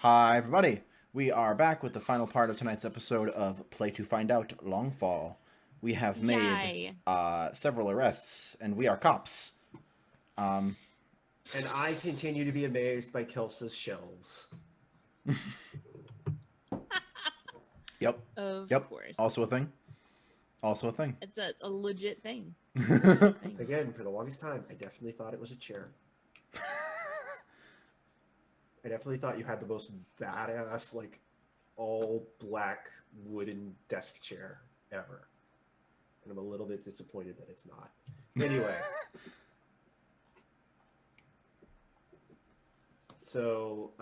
Hi, everybody. We are back with the final part of tonight's episode of Play to Find Out Longfall. We have made Yay. several arrests, and we are cops. And I continue to be amazed by Kelsa's shelves. Yep. Of Yep. course. Also a thing. Also a thing. It's a legit thing. Again, for the longest time, I definitely thought it was a chair. I definitely thought you had the most badass, like, all black wooden desk chair ever. And I'm a little bit disappointed that it's not. Anyway. So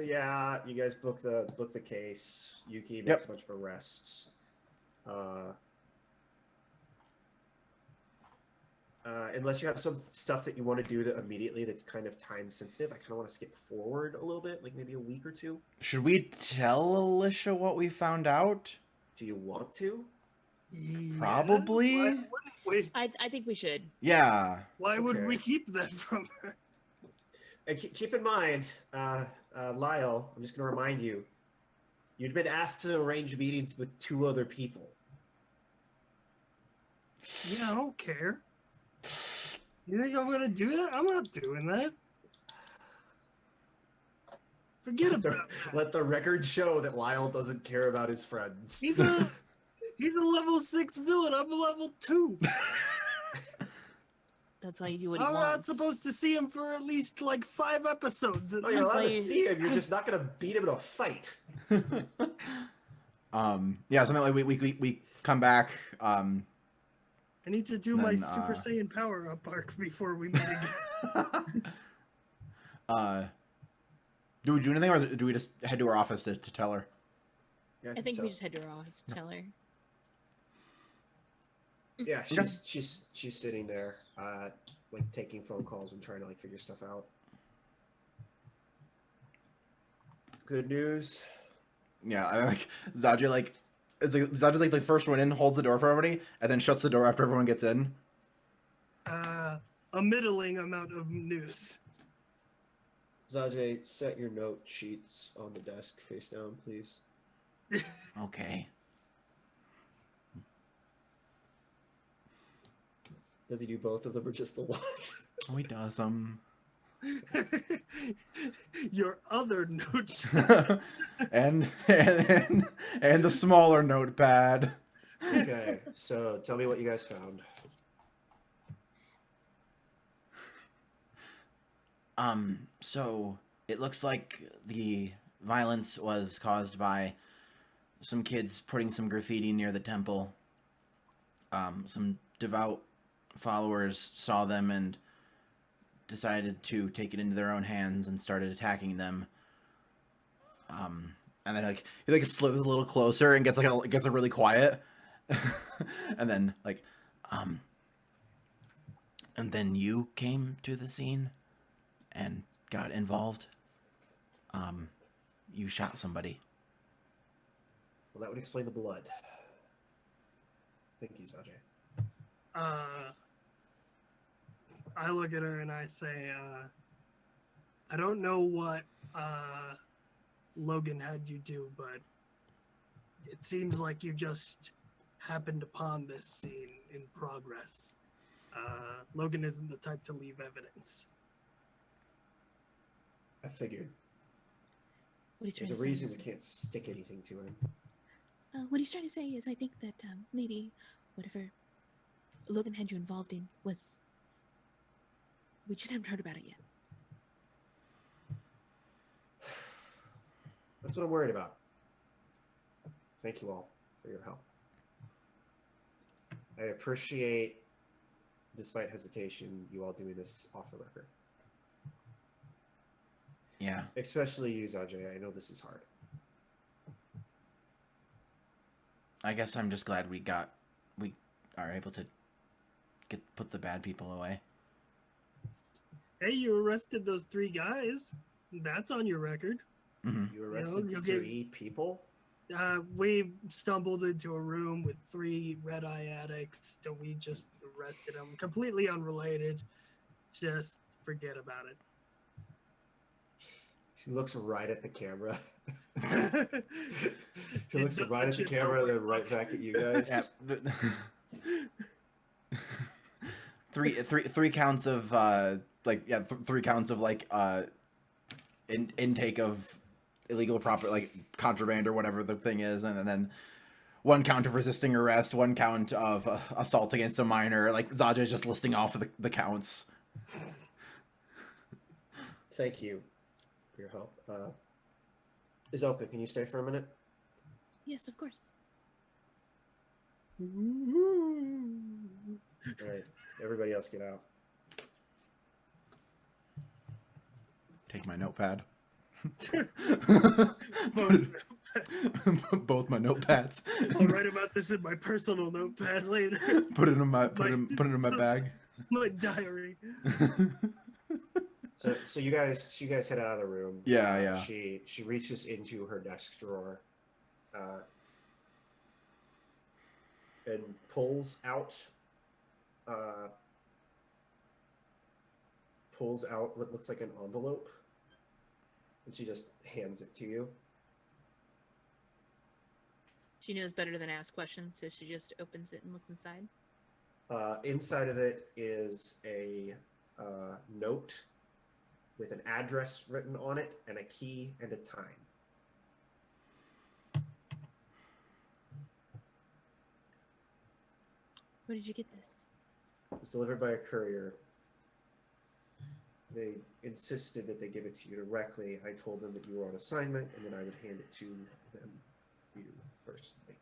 yeah, you guys book the case. Yuki makes a bunch of arrests. Unless you have some stuff that you want to do immediately that's kind of time sensitive, I kind of want to skip forward a little bit, like maybe a week or two. Should we tell Alicia what we found out? Do you want to? Probably. Why wouldn't we? I think we should. Yeah. Why would Okay. we keep that from her? And keep in mind, Lyle, I'm just going to remind you, you'd been asked to arrange meetings with 2 other people. Yeah, I don't care. You think I'm gonna do that? I'm not doing that. Forget about that. Let the record show that Lyle doesn't care about his friends. He's a level 6 villain. I'm a level 2. That's why you do what he I'm not wants. supposed to see him for at least like 5 episodes. Oh, you're That's allowed why to you- see him. You're just not going to beat him in a fight. Yeah, something like we come back. I need to do my Then, Super Saiyan power up arc before we meet again. Do we do anything, or do we just head to her office to tell her? Yeah, I think so. we just head to her office to tell her. Yeah, Okay. she's sitting there, like taking phone calls and trying to like figure stuff out. Good news. Yeah, I like Zaji. Like, it's like Zaji's like the first one in, holds the door for everybody, and then shuts the door after everyone gets in. A middling amount of news. Zajay, set your note sheets on the desk face down, please. Okay. Does he do both of them or just the one? Oh, he does. Your other note. and the smaller notepad. Okay, so tell me what you guys found. So it looks like the violence was caused by some kids putting some graffiti near the temple. Some devout followers saw them and decided to take it into their own hands and started attacking them. And then he slithers a little closer and gets really quiet. And then and then you came to the scene and got involved. You shot somebody. Well, that would explain the blood. Thank you, Zajay. I look at her and I say, I don't know what Logan had you do, but it seems like you just happened upon this scene in progress. Logan isn't the type to leave evidence. I figured. What he's trying There's to a say reason is, we can't stick anything to him. what he's trying to say is, I think that maybe whatever Logan had you involved in was, we just haven't heard about it yet. That's what I'm worried about. Thank you all for your help. I appreciate, despite hesitation, you all doing this off the record. Yeah. Especially you, Zajay. I know this is hard. I guess I'm just glad we are able to put the bad people away. Hey, you arrested those 3 guys. That's on your record. Mm-hmm. You arrested you'll 3 people? We stumbled into a room with 3 red-eye addicts, and we just arrested them. Completely unrelated. Just forget about it. He looks right at the camera. It He looks does right that at the shit camera and over then right look. back at you guys. Three counts of three counts of intake of illegal property, like contraband or whatever the thing is, and then one count of resisting arrest, one count of assault against a minor. Like Zaja is just listing off the counts. Thank you for your help. Izelka, can you stay for a minute? Yes, of course. All right, everybody else get out. Take my notepad. Both. Both my notepads. I'll write about this in my personal notepad later. Put it in my put it in my bag. My diary. So you guys head out of the room. Yeah. She reaches into her desk drawer, and pulls out what looks like an envelope, and she just hands it to you. She knows better than ask questions, so she just opens it and looks inside. Inside of it is a note with an address written on it and a key and a time. Where did you get this? It was delivered by a courier. They insisted that they give it to you directly. I told them that you were on assignment and then I would hand it to them, you personally.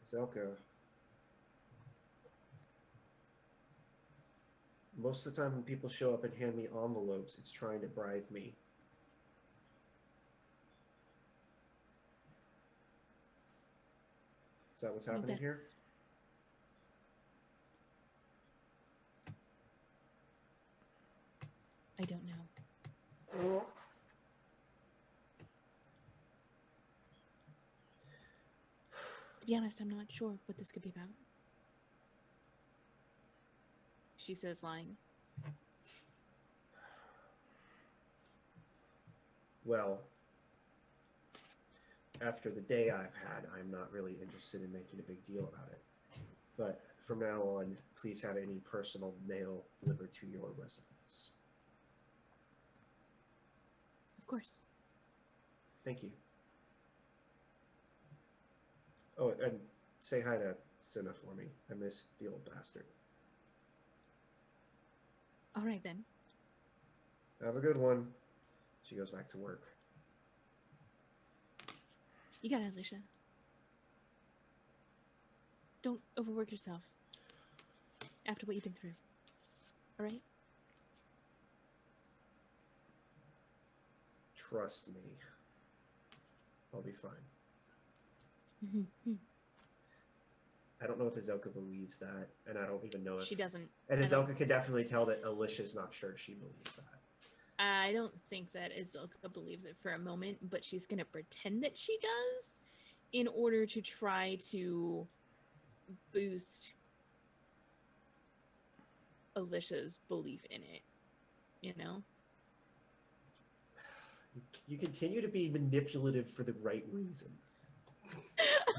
Zelka. Most of the time when people show up and hand me envelopes, it's trying to bribe me. Is that what's happening here? I don't know. To be honest, I'm not sure what this could be about. She says, lying. Well, after the day I've had, I'm not really interested in making a big deal about it. But from now on, please have any personal mail delivered to your residence. Of course. Thank you. Oh, and say hi to Cinna for me. I miss the old bastard. All right, then. Have a good one. She goes back to work. You got it, Alicia. Don't overwork yourself after what you've been through. All right? Trust me. I'll be fine. Mm-hmm. I don't know if Azelka believes that, and I don't even know if... She doesn't. And I don't- Azelka can definitely tell that Alicia's not sure she believes that. I don't think that Izilka believes it for a moment, but she's going to pretend that she does in order to try to boost Alicia's belief in it, you know? You continue to be manipulative for the right reason.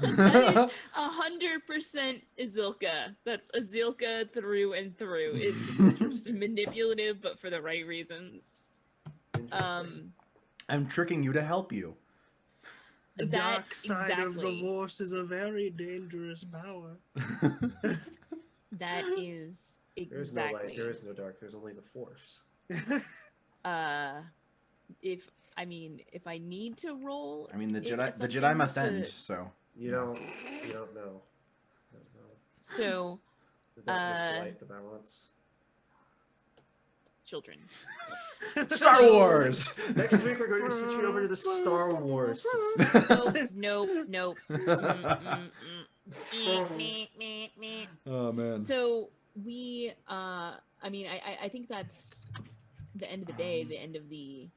That is 100% Izilka. That's Azilka through and through. It's just manipulative, but for the right reasons. Interesting. I'm tricking you to help you. The That- dark side of exactly. the Force is a very dangerous power. That is There is no light, exactly. there is no dark, there's only the Force. If I need to roll, I mean, the Jedi something must to- end. So You don't know. You don't know. So, The darkness, light, the balance. children. Star Wars. Next week we're going to be switching over to the Star Wars. Nope. Oh man. So we, I think that's the end of the day, the end of the,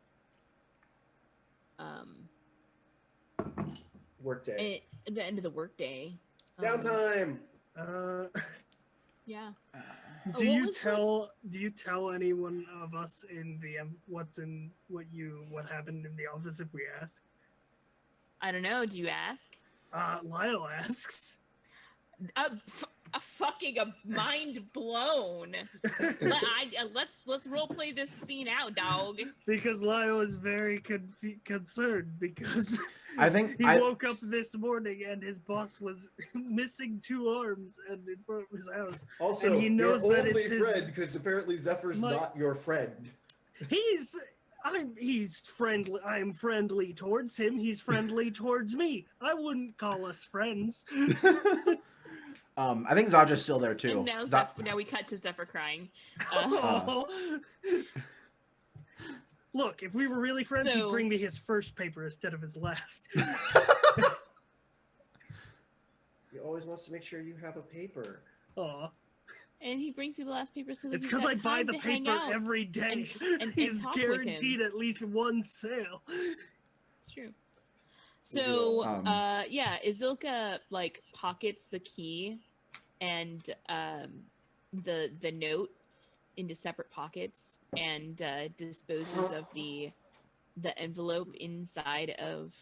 Workday. the end of the workday. Downtime. Yeah. Do What you was the- tell anyone of us in the what happened in the office if we ask? I don't know. Do you ask? Lyle asks. Fucking mind blown. Let's role play this scene out, dog. Because Lyle is very concerned because I think he woke up this morning and his boss was missing 2 arms and in front of his house. Also, And he knows your that only it's his- friend, because apparently Zephyr's not your friend. He's friendly. I'm friendly towards him. He's friendly towards me. I wouldn't call us friends. I think Zaja's still there too. And now we cut to Zephyr crying. Look, if we were really friends, he'd So- bring me his first paper instead of his last. He always wants to make sure you have a paper. Aw. And he brings you the last paper so that It's he's because got I buy time the to hang paper out. every day. and He's talk with him. guaranteed at least 1 sale. It's true. We do. So, Yeah. Izilka like pockets the key and the note into separate pockets and disposes of the envelope inside of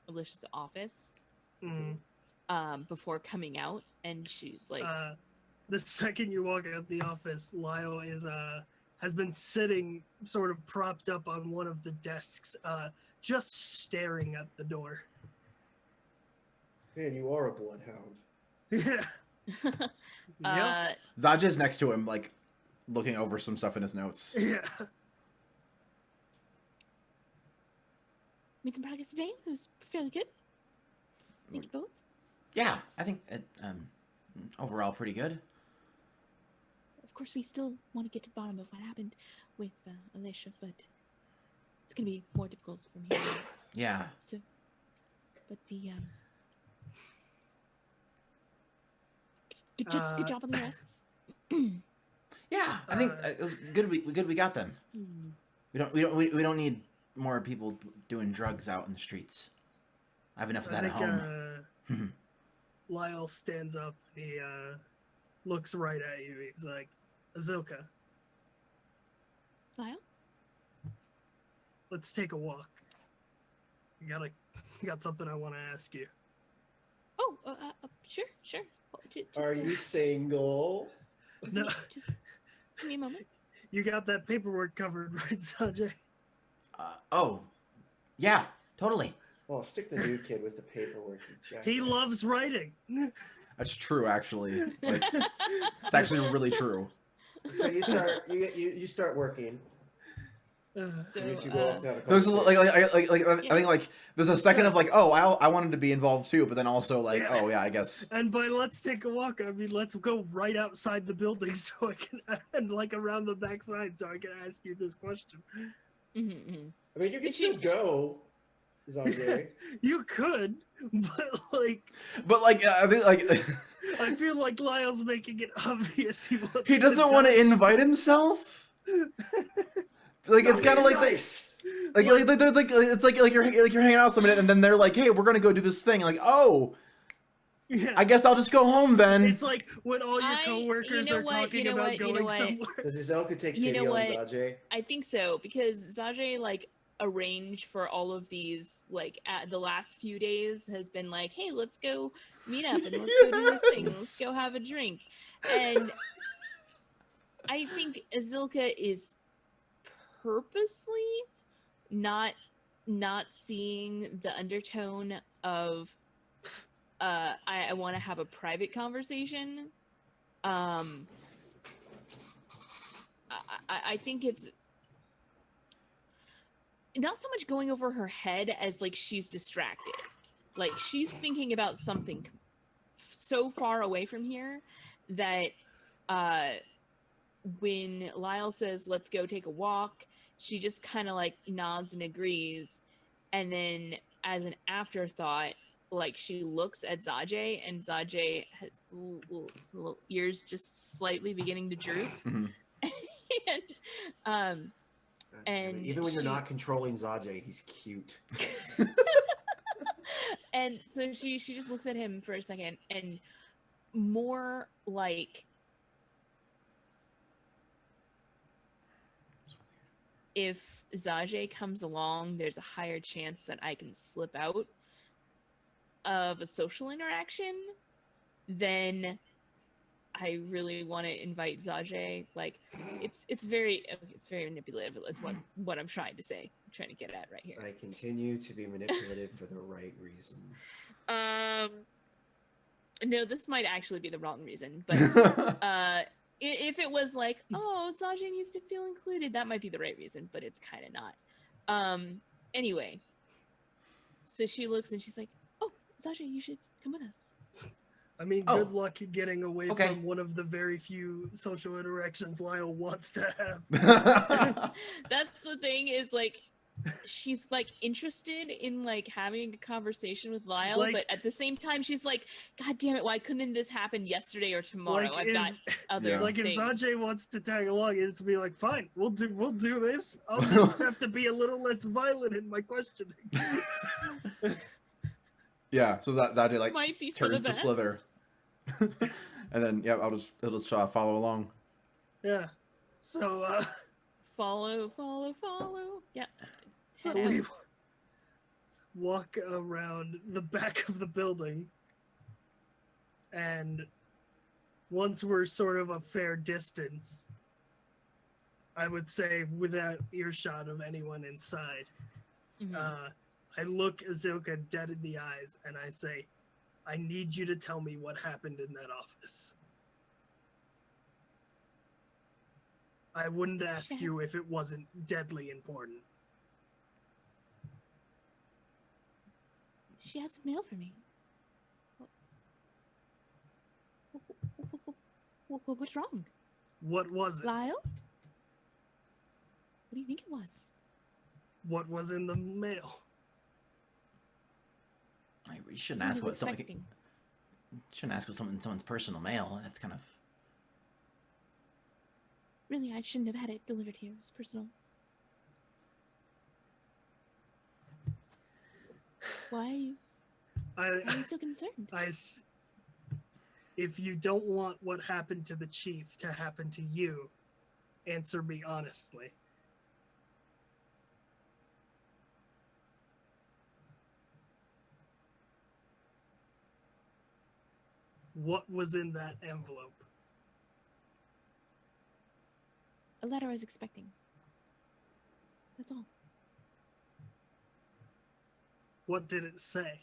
Alicia's office before coming out. And she's like, The second you walk out the office, Lyle has been sitting sort of propped up on one of the desks, just staring at the door. Man, you are a bloodhound. Yeah. Yep. Zaja's next to him, like looking over some stuff in his notes. Yeah. made some progress today. It was fairly good. Thank you both. Yeah, I think it, overall pretty good. Of course, we still want to get to the bottom of what happened with Alicia, but it's going to be more difficult from here. Yeah. So, but the good job on the arrests. Yeah, I think it was good. We got them. We don't need more people doing drugs out in the streets. I have enough of that at home. Lyle stands up. He looks right at you. He's like, Azilka, Lyle? let's take a walk. Got something I want to ask you. Oh, sure. Just, Are you single? No, Just give me a moment. you got that paperwork covered, right, Sanjay? Oh, yeah, totally. Well, stick the new kid with the paperwork. You He jackass. loves writing. That's true, actually. Like, it's actually really true. So you start working. So, You two go off to have a There's a, conversation. I think like there's a second of like, oh, I wanted to be involved too, but then also like, Yeah. oh yeah, I guess. And by let's take a walk, I mean let's go right outside the building so I can, and like around the backside so I can ask you this question. I mean, you can If still you- go, Zanjay. You could, but like I think like I feel like Lyle's making it obvious he wants. he doesn't want to touch. invite himself. Like it's kind of like nice. it's like you're hanging out with someone and then they're like, hey, we're gonna go do this thing. Like, oh, Yeah. I guess I'll just go home then. It's like when all your I- coworkers you know are what, talking you know about what, you going know what? somewhere. Does Zelka take You know video what? on Zanjay? I think so, because Zajay like arranged for all of these like at the last few days has been like, hey, let's go meet up and let's go do this thing, let's go have a drink. And I think Azilka is purposely not seeing the undertone of I want to have a private conversation. I think it's not so much going over her head as like she's distracted. Like she's thinking about something so far away from here that when Lyle says, let's go take a walk, she just kind of like nods and agrees. And then as an afterthought, like she looks at Zajay and Zajay has little ears just slightly beginning to droop. Mhm. and and even when you're she- not controlling Zanjay, he's cute. and so she just looks at him for a second and more like if Zajay comes along, there's a higher chance that I can slip out of a social interaction, then I really want to invite Zajay. Like, it's very manipulative. That's what I'm trying to say. I'm trying to get at right here. I continue to be manipulative for the right reason. No, this might actually be the wrong reason, but if it was like, oh, Zajay needs to feel included, that might be the right reason, but it's kind of not. Anyway, so she looks and she's like, oh, Zajay, you should come with us. I mean, Oh. good luck getting away Okay. from one of the very few social interactions Lyle wants to have. That's the thing, is like, she's like interested in like having a conversation with Lyle, Like- but at the same time she's like, god damn it, why couldn't this happen yesterday or tomorrow? Like, I've got other Yeah. Like if things. Zajay wants to tag along, it's to be like, fine, we'll do this. I'll just have to be a little less violent in my questioning. Yeah, so Zajay This like might be for the turns to best. Slither. And then I'll just follow along. Yeah. So Follow. Yeah. so Head out. we walk around the back of the building, and once we're sort of a fair distance, I would say without earshot of anyone inside, Mhm. I look Azilka dead in the eyes and I say, I need you to tell me what happened in that office. I wouldn't ask Sure. you if it wasn't deadly important. She had some mail for me. What's wrong? What was it? Lyle? What do you think it was? What was in the mail? You shouldn't Someone ask was what something. expecting. Shouldn't ask what's someone's personal mail. That's kind of. Really, I shouldn't have had it delivered here. It was personal. Why are you so concerned? If you don't want what happened to the chief to happen to you, answer me honestly. What was in that envelope? A letter I was expecting. That's all. What did it say?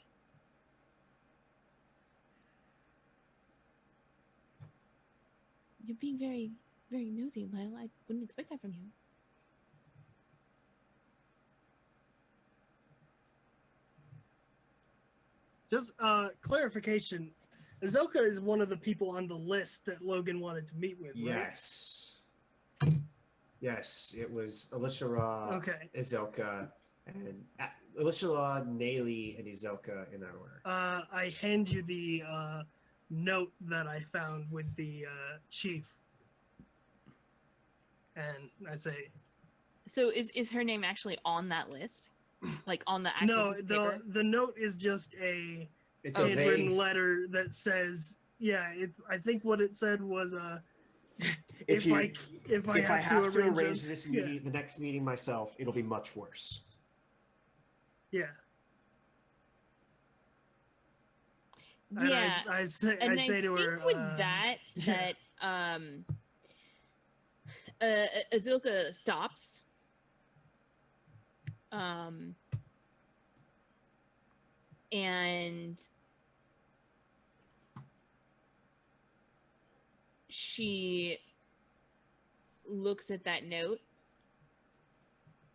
You're being very, very nosy, Lyle. I wouldn't expect that from you. Just clarification. Azoka is one of the people on the list that Logan wanted to meet with, right? Yes. Yes, it was Alicia Raw, Okay. Izelka, and Alicia Raw, Nayli, and Izelka in that order. I hand you the note that I found with the chief. And I say, So is her name actually on that list? Like on the actual no, piece of paper? the note is just a It's a handwritten vague. letter that says, yeah, I think what it said was if I have to arrange this yeah. meeting, the next meeting myself, it'll be much worse. Yeah. And Yeah. I say And I I say to think her with that yeah. Azilka stops. And she looks at that note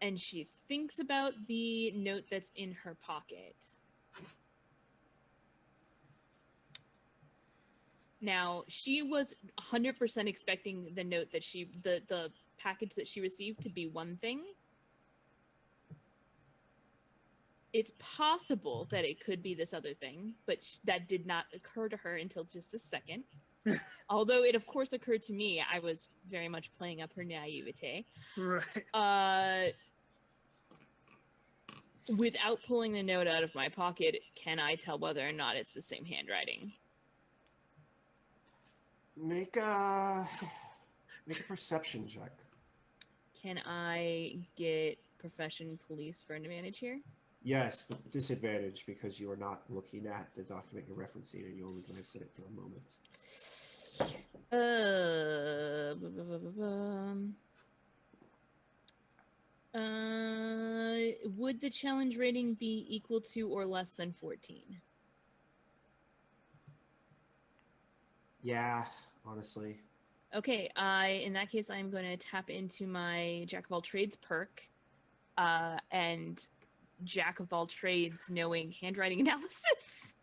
and she thinks about the note that's in her pocket. Now, she was 100% expecting the note that the package that she received to be one thing. It's possible that it could be this other thing, but that did not occur to her until just a second. Although it, of course, occurred to me. I was very much playing up her naivete. Right. Without pulling the note out of my pocket, can I tell whether or not it's the same handwriting? Make a perception check. Can I get profession police for an advantage here? Yes, but disadvantage because you are not looking at the document you're referencing and you only glanced at it for a moment. Would the challenge rating be equal to or less than 14? Yeah, honestly. Okay, in that case, I'm going to tap into my Jack of all trades perk, and Jack of all trades knowing handwriting analysis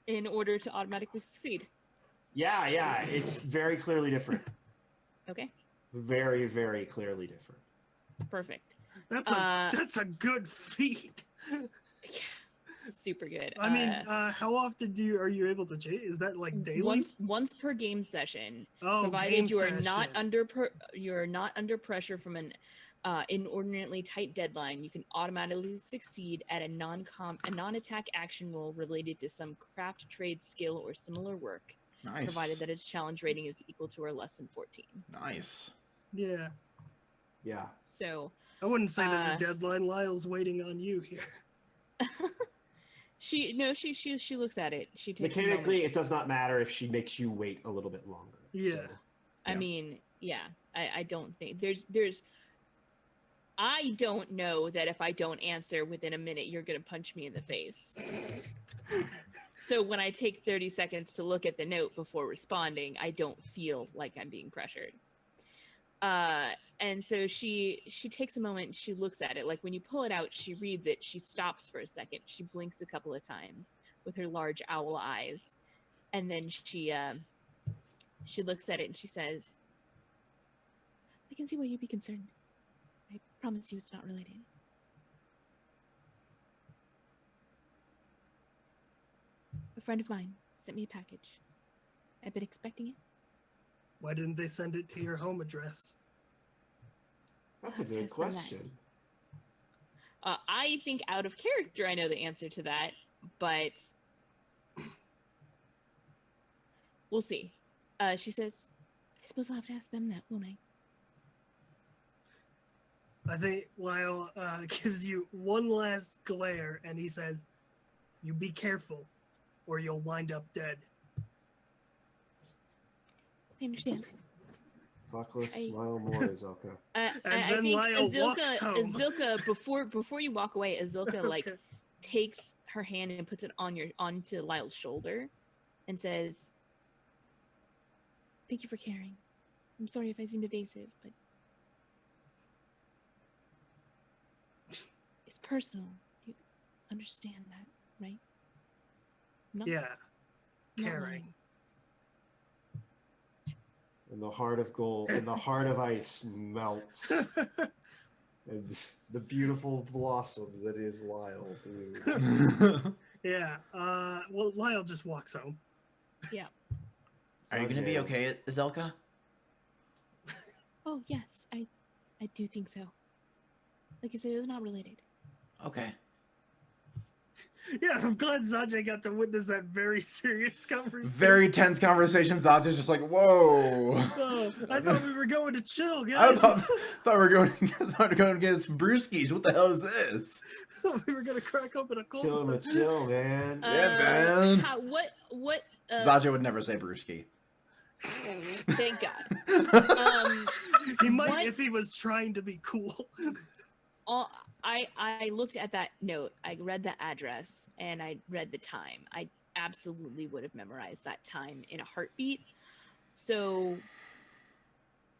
in order to automatically succeed. Yeah, it's very clearly different. Okay, Very, very clearly different. perfect. That's a good feat. Super good. I mean, how often are you able to change? Is that like daily? Once per game session, Oh, provided game you are not session. under pressure from an inordinately tight deadline, you can automatically succeed at a non-attack action roll related to some craft, trade, skill, or similar work, Nice. provided that its challenge rating is equal to or less than 14. Nice. Yeah. Yeah. So I wouldn't say there's a deadline. Lyle's waiting on you here. she looks at it. She takes Mechanically, it does not matter if she makes you wait a little bit longer. Yeah. So. I mean, yeah, I don't think there's I don't know that if I don't answer within a minute, you're going to punch me in the face. So when I take 30 seconds to look at the note before responding, I don't feel like I'm being pressured. And so she takes a moment, she looks at it. Like when you pull it out, she reads it, she stops for a second, she blinks a couple of times with her large owl eyes. And then she looks at it and she says, I can see why you'd be concerned. I promise you it's not related. A friend of mine sent me a package. I've been expecting it. Why didn't they send it to your home address? That's a good question. I think out of character I know the answer to that, but we'll see. She says, I suppose I'll have to ask them that, won't I? I think Lyle gives you one last glare and he says, you be careful or you'll wind up dead. I understand. Talk less, smile more, Azilka. I think Lyle walks home. Azilka, before you walk away, Azilka like takes her hand and puts it onto Lyle's shoulder and says, thank you for caring. I'm sorry if I seemed evasive, but it's personal. You understand that, right? Yeah. Not Caring. lying. And the heart of gold and the heart of ice melts. And the beautiful blossom that is Lyle. Yeah. Well, Lyle just walks home. Yeah. Are you going to be okay, Zelka? Oh, yes. I do think so. Like I said, it was not related. Okay. Yeah, I'm glad Zajay got to witness that very serious conversation. Very tense conversation. Zata's just like, whoa. Oh, I thought we were going to chill, I guys. thought we were going to get some brewskis. What the hell is this? We were going to crack open a cold Kill him one. a chill, man. Yeah, man. What? Zajay would never say brewski. Thank God. He might if he was trying to be cool. I looked at that note, I read the address, and I read the time. I absolutely would have memorized that time in a heartbeat. So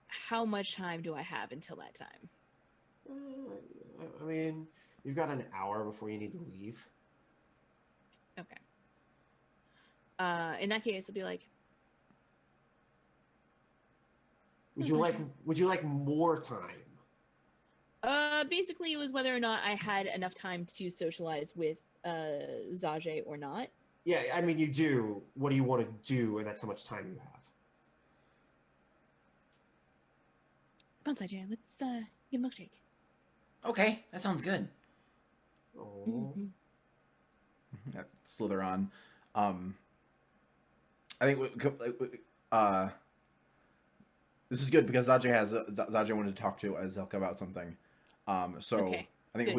how much time do I have until that time? I mean, you've got an hour before you need to leave. Okay. In that case, I'll be like, Would you like more time? basically it was whether or not I had enough time to socialize with Zajay or not. Yeah, I mean you do. What do you want to do, and that's how much time you have. Come on, Zajay, let's get a milkshake. Okay, that sounds good. Oh. Mm-hmm. Slither on. I think This is good because Zaje wanted to talk to Zelka about something. So Okay. I think Good.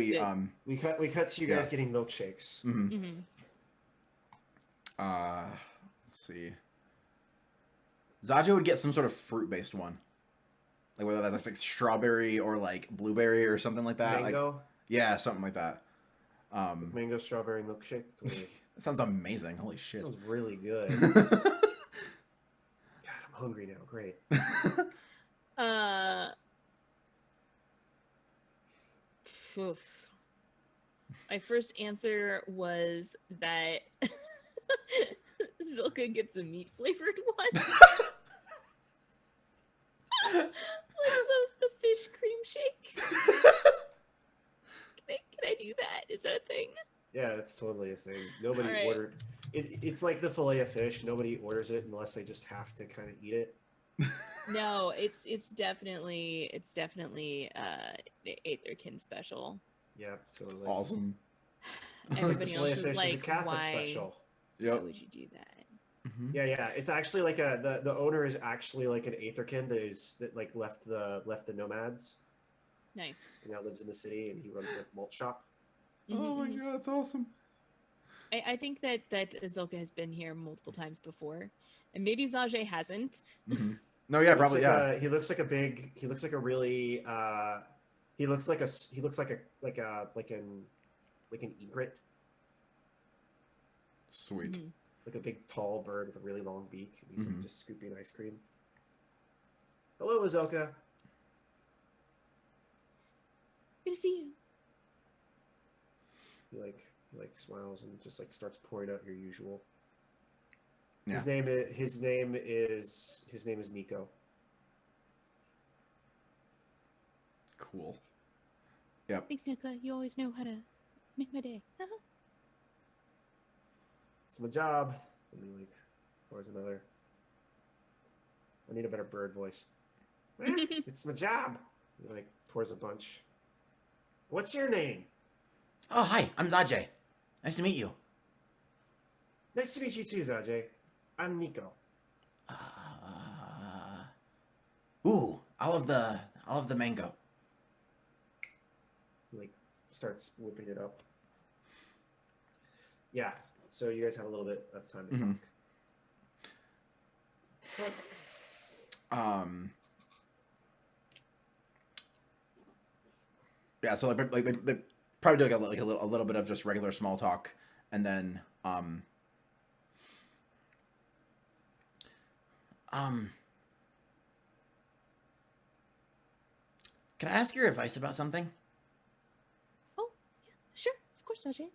We cut to you Yeah. guys getting milkshakes. mhm. Mm-hmm. Let's see. Zaje would get some sort of fruit-based one, like whether that's like strawberry or like blueberry or something like that. Like, Mango, yeah, something like that. mango strawberry milkshake. Totally. That sounds amazing. Holy shit. Sounds really good. God, I'm hungry now. Great. Oof. My first answer was that Zilka gets a meat flavored one. Like the fish cream shake. Can I do that? Is that a thing? Yeah, that's totally a thing. Nobody Alright. ordered. It's like the fillet of fish. Nobody orders it unless they just have to kind of eat it. No, it's definitely Aetherkin special. Yeah, totally. Awesome. Everybody Fillet else of is fish like, is a Catholic why special. why Yep. would you do that? Mhm. Yeah. It's actually like the owner is actually like an Aetherkin that like left the nomads Nice. and now lives in the city, and he runs a malt shop. Oh my Mhm. god, that's awesome. I think that Zilka has been here multiple times before, and maybe Zajay hasn't. Mhm. No, yeah, probably, yeah. He looks like a really he looks like an egret, Sweet. Mhm. like a big tall bird with a really long beak. And he's like Mhm. just scooping ice cream. Hello, Azelka. Good to see you. He like smiles and just like starts pouring out your usual. Yeah. His name is Nico. Cool. Yep. Thanks, Nika. You always know how to make my day. It's my job. And he like pours another. I need a better bird voice. It's my job. He like pours a bunch. What's your name? Oh, hi, I'm Zaje. Nice to meet you. Nice to meet you too, Zajay. I'm Nico. Ooh, I'll have the mango. He like starts whipping it up. Yeah. So you guys have a little bit of time to Mhm. talk. Yeah, so like they probably do like a little bit of just regular small talk, and then can I ask your advice about something? Oh, yeah, sure, of course, Zajay.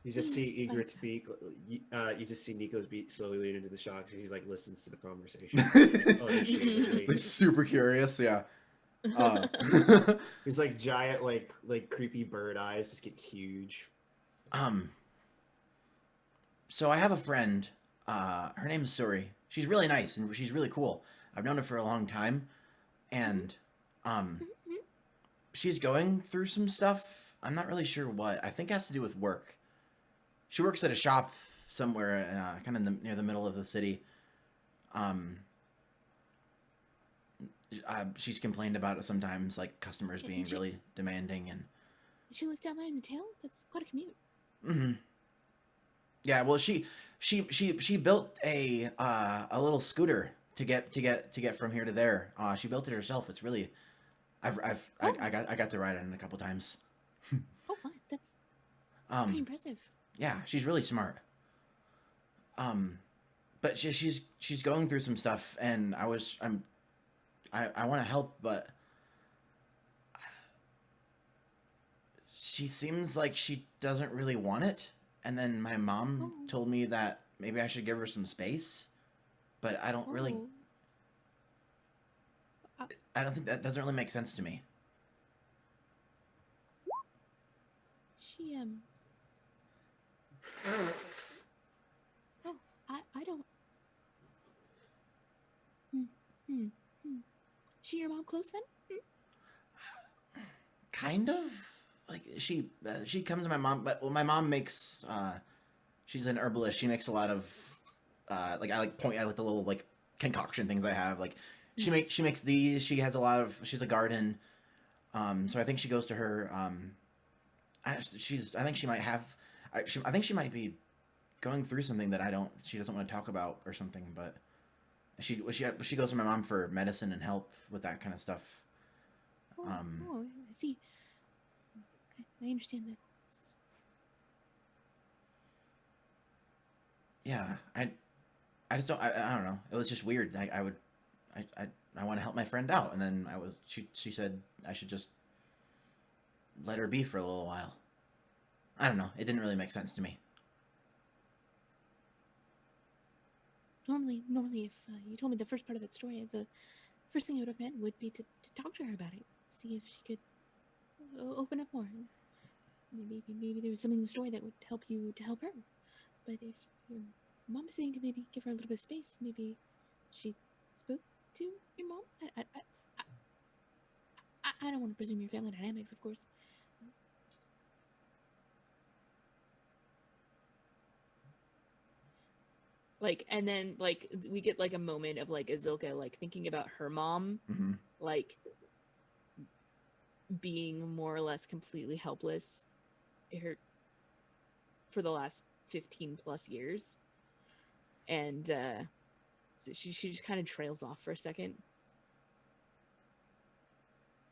You just see Fine. Egret's beak. You just see Nico's beak slowly lean into the shock. He's like listens to the conversation. Oh, this shit is great. Like super curious, yeah. He's like giant, like creepy bird eyes just get huge. So I have a friend. Her name is Suri. She's really nice and she's really cool. I've known her for a long time, and she's going through some stuff. I'm not really sure what. I think it has to do with work. She works at a shop somewhere, kind of near the middle of the city. She's complained about it sometimes, like customers Yeah, being and she- really demanding and. She lives down there in the town. That's quite a commute. Mm-hmm. Yeah, well, she built a little scooter to get from here to there. She built it herself. It's really, I got to ride it a couple times. Oh, wow, that's pretty impressive. Yeah, she's really smart. But she's going through some stuff, and I want to help, but she seems like she doesn't really want it. And then my mom told me that maybe I should give her some space, but I don't really. I don't think that doesn't really make sense to me. She Oh, I don't. She your mom close then? Kind of. Like she comes to my mom, but my mom makes. She's an herbalist. She makes a lot of. Like I like the little like concoction things I have. Like She makes these. She has a lot of. She's a garden. So I think she goes to her. I think she might have. I think she might be going through something that she doesn't want to talk about or something. But she goes to my mom for medicine and help with that kind of stuff. Oh, I see. I understand that. Yeah, I just don't. I don't know. It was just weird. I want to help my friend out, and then she said I should just let her be for a little while. I don't know. It didn't really make sense to me. Normally, if you told me the first part of that story, the first thing I would have meant would be to talk to her about it, see if she could open up more. Maybe there was something in the story that would help you to help her. But if your mom is saying to maybe give her a little bit of space, maybe she spoke to your mom. I don't want to presume your family dynamics, of course. Like, and then like we get like a moment of like Azilka like thinking about her mom, Mm-hmm. like being more or less completely helpless for the last 15 plus years, and so she just kind of trails off for a second.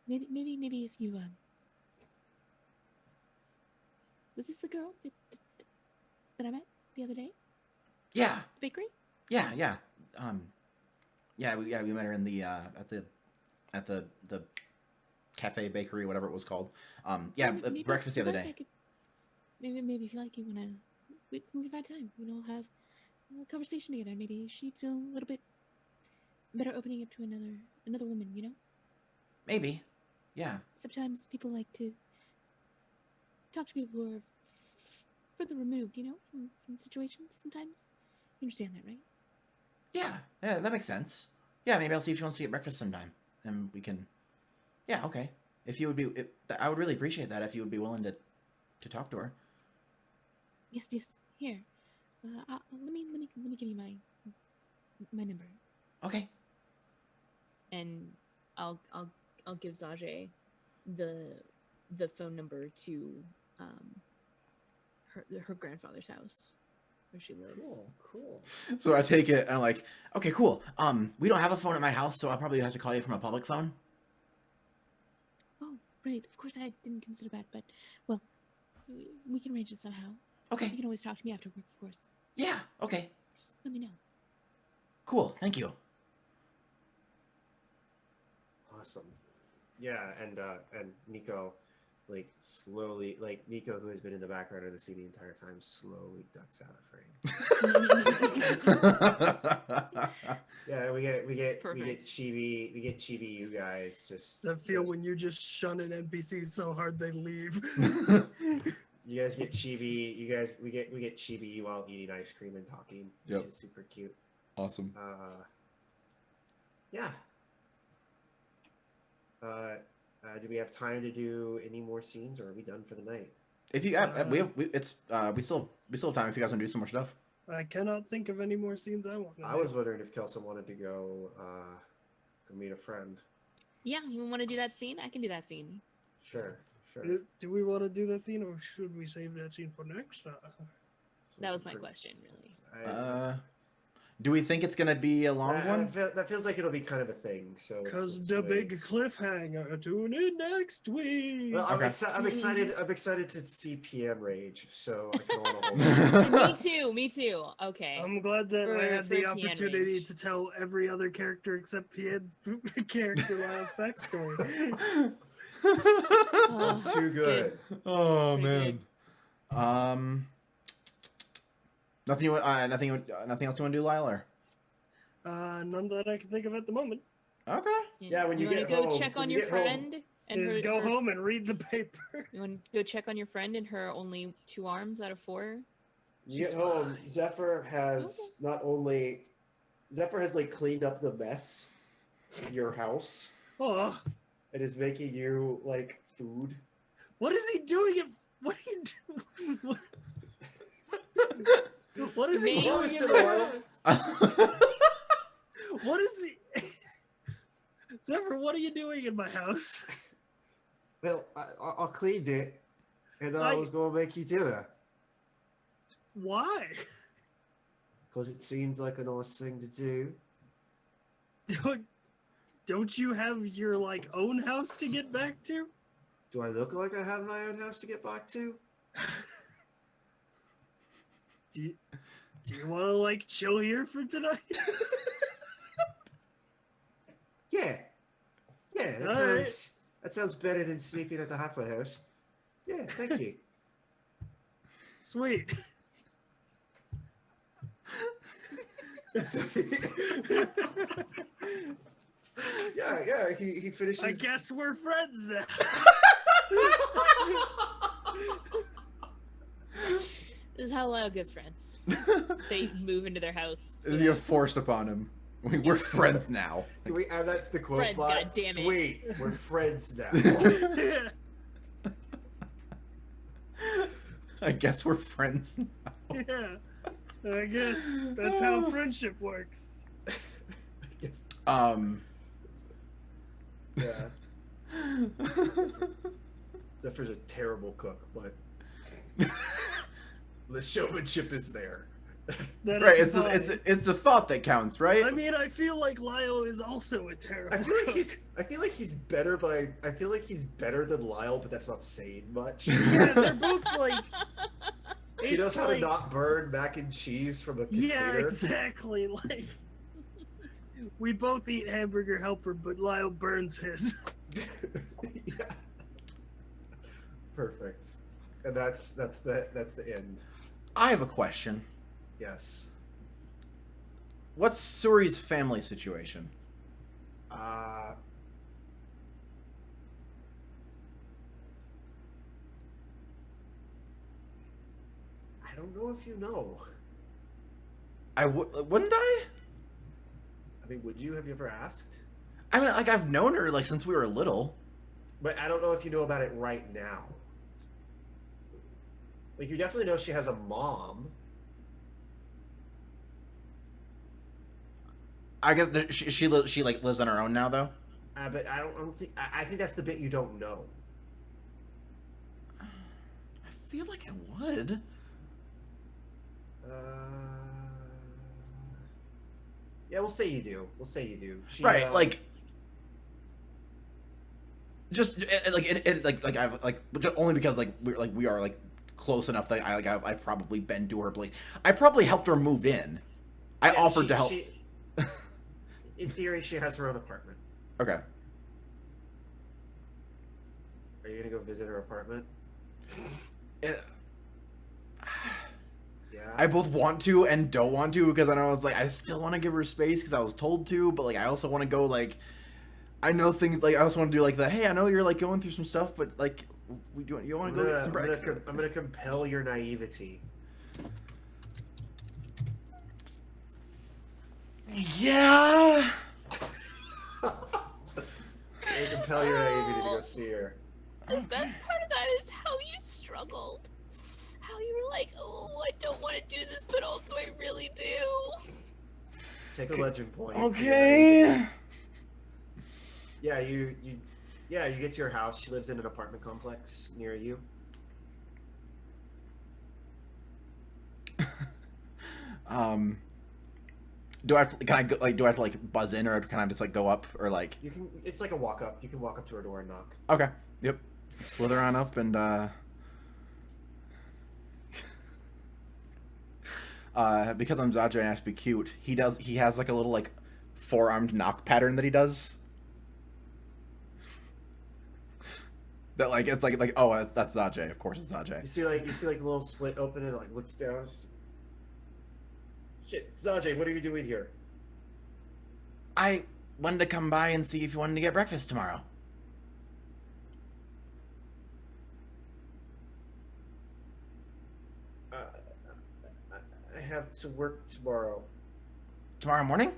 Maybe if you was this the girl that I met the other day? Yeah, The bakery? yeah. We met her in the at the cafe bakery, whatever it was called. Breakfast the other day. Maybe if you like, you wanna we can find time. Have a conversation together. Maybe she'd feel a little bit better opening up to another woman. Maybe, yeah. Sometimes people like to talk to people who are further removed. From situations. Sometimes you understand that, right? Yeah, that makes sense. Yeah, maybe I'll see if she wants to get breakfast sometime, and we can. Yeah, okay. If you would be, I would really appreciate that if you would be willing to talk to her. Yes. Here, let me give you my number. Okay. And I'll give Zajay the phone number to her grandfather's house where she lives. Cool. So I take it and I'm like, okay, cool. We don't have a phone at my house, so I'll probably have to call you from a public phone. Oh, right. Of course, I didn't consider that, but well, we can arrange it somehow. Okay. You can always talk to me after work, of course. Yeah. Okay. Just let me know. Cool. Thank you. Awesome. Yeah, and Nico, like slowly, like Nico, who has been in the background of the scene the entire time, slowly ducks out of frame. Yeah, we get chibi you guys just. That feel when you just shun an NPC so hard they leave. You guys get chibi. We get chibi while eating ice cream and talking, which is super cute. Awesome. Yeah. Do we have time to do any more scenes, or are we done for the night? If you we still have time if you guys want to do some more stuff. I cannot think of any more scenes I want to do. I was wondering if Kelso wanted to go meet a friend. Yeah, you want to do that scene? I can do that scene. Sure. Do we want to do that scene, or should we save that scene for next time? That was my question, really. Do we think it's gonna be a long one? That feels like it'll be kind of a thing. So because the big cliffhanger. Tune in next week. Well, Okay. I'm excited to see PM rage. So I can hold Me too. Okay. I'm glad that I had the for opportunity Rage. to tell every other character except Pien's character last backstory. That's too good. Oh Pretty man. Nothing else you want to do, Lyle? Or? None that I can think of at the moment. Okay. Yeah, when you wanna get go home- check when on you your get home- friend and Just her, go her- home and read the paper. You want to go check on your friend and her only 2 arms out of 4? You get home, Zephyr has like cleaned up the mess in your house Oh, and is making you like food. what is he doing? What are you doing? What is he Me? doing? Promise in to my Lyle. house? What is he? Zephyr, what are you doing in my house? Well, I cleaned it, and then I was going to make you dinner. Why? Because it seemed like a nice thing to do. Don't you have your like own house to get back to? Do I look like I have my own house to get back to? Do you want to like chill here for tonight? Yeah. Yeah, Alright. that sounds better than sleeping at the halfway house. Yeah, thank you. Sweet. yeah, he finishes. I guess we're friends now. This is how Lyle gets friends. They move into their house. You have forced upon him. We're friends now. Can we add that to the quote Friends, bot? goddammit. Sweet, we're friends now. I guess we're friends now. Yeah. I guess that's how friendship works. Yes. Yeah. Zephyr's a terrible cook, but the showmanship is there. That Right, is it's fine. it's the thought that counts, right? I mean, I feel like Lyle is also a terrible I feel like cook. he's better than Lyle, but that's not saying much. Yeah, they're both like. He knows it's how like, to not burn mac and cheese from a container. Yeah, exactly. Like, we both eat hamburger helper, but Lyle burns his. Yeah. Perfect. And that's the end. I have a question. Yes. What's Suri's family situation? I don't know if you know. Wouldn't I? I mean, would you? Have you ever asked? I mean, like, I've known her like since we were little. But I don't know if you know about it right now. Like, you definitely know she has a mom. I guess she lives on her own now, though. But I don't think. I think that's the bit you don't know. I feel like I would. Yeah, we'll say you do. She, Right, like, just like I've like just only because we are like close enough that I've probably been to her place. I probably helped her move in. I yeah, offered to help. In theory, she has her own apartment. Okay. Are you gonna go visit her apartment? Yeah. Yeah. I both want to and don't want to because I know it's like I still want to give her space because I was told to, but like I also want to go like I know things like I also want to do like the hey I know you're like going through some stuff but like you want to go get some breakfast. I'm gonna compel your naivety. Yeah. I compel your naivety to go see her. The best part of that is how you struggled. How you were like, oh, I don't want to do this, but also I really do. Take a legend point. Okay. Yeah, you get to your house. She lives in an apartment complex near you. Do I have to, can I go, like do I have to like buzz in or can I just like go up or like You can. It's like a walk up. You can walk up to her door and knock. okay. Yep. Slither on up and because I'm Zaja and I have to be cute, he has like a little like four-armed knock pattern that he does. That like it's like oh that's Zaja, of course it's Zaja. You see like a little slit open and it like looks down. Shit, Zajay, what are you doing here? I wanted to come by and see if you wanted to get breakfast tomorrow. I have to work tomorrow. Tomorrow morning?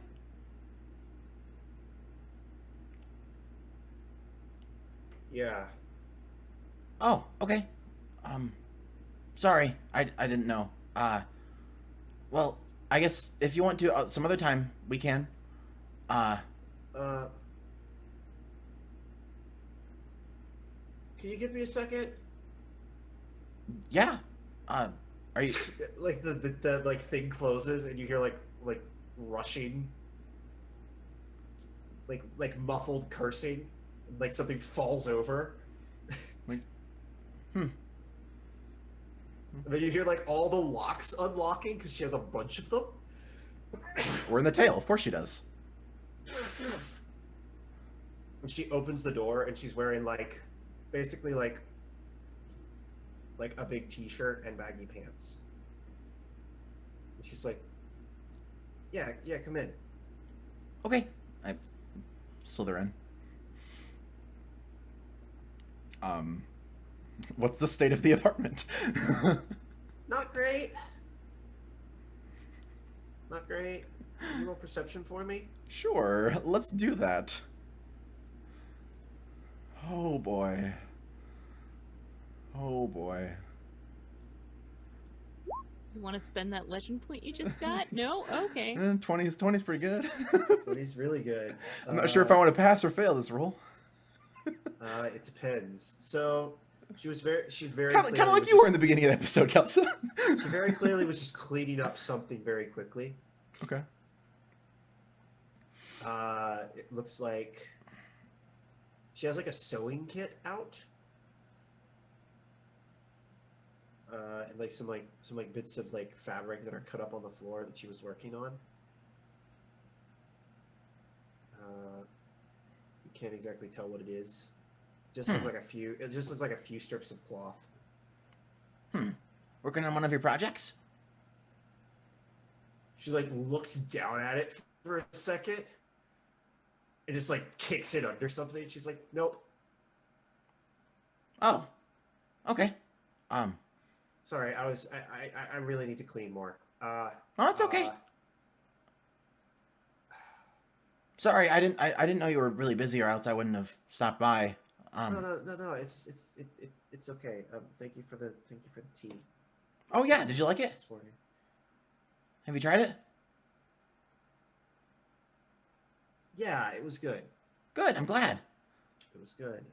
Yeah. Oh, okay. Sorry, I didn't know. Well, I guess if you want to some other time we can. Can you give me a second? Yeah. Are you? Like the like thing closes and you hear like rushing, like muffled cursing, like something falls over. Like, And then you hear like all the locks unlocking because she has a bunch of them. we're in the tail. Of course she does. And she opens the door and she's wearing like basically like a big t-shirt and baggy pants. And she's like, yeah, come in. Okay. I slither in. What's the state of the apartment? Not great. Not great. Can you roll perception for me? Sure, let's do that. Oh boy. Oh boy. You want to spend that legend point you just got? No? Okay. 20's pretty good. But he's really good. I'm not sure if I want to pass or fail this roll. It depends. So she very Kind of like you were in the beginning of the episode, Kelsa. She very clearly was just cleaning up something very quickly. Okay. It looks like she has like a sewing kit out. And like some bits of like fabric that are cut up on the floor that she was working on. You can't exactly tell what it is. Just looks like a few. It just looks like a few strips of cloth. Working on one of your projects? She like looks down at it for a second, and just like kicks it under something. She's like, "Nope, Oh. Okay. sorry. I really need to clean more." Oh, it's okay. Sorry, I didn't know you were really busy, or else I wouldn't have stopped by. No. It's okay. Thank you for the tea Oh yeah, did you like it? this morning. Have you tried it? Yeah, it was good. Good, I'm glad. It was good.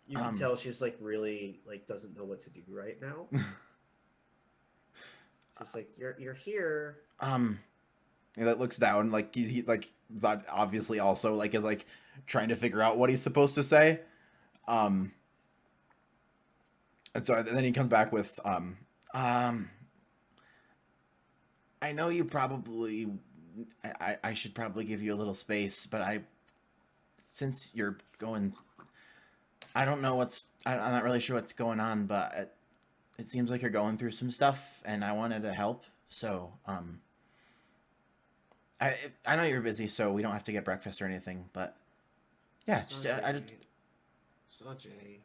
You can tell she's like really like doesn't know what to do right now. She's like, you're here. Yeah, that looks down, like he like Zod obviously also like is like trying to figure out what he's supposed to say. And so then he comes back with I know you probably I should probably give you a little space, but since you're going, I don't know I'm not really sure what's going on, but it seems like you're going through some stuff, and I wanted to help. So, I know you're busy, so we don't have to get breakfast or anything. But yeah, just Sanjay.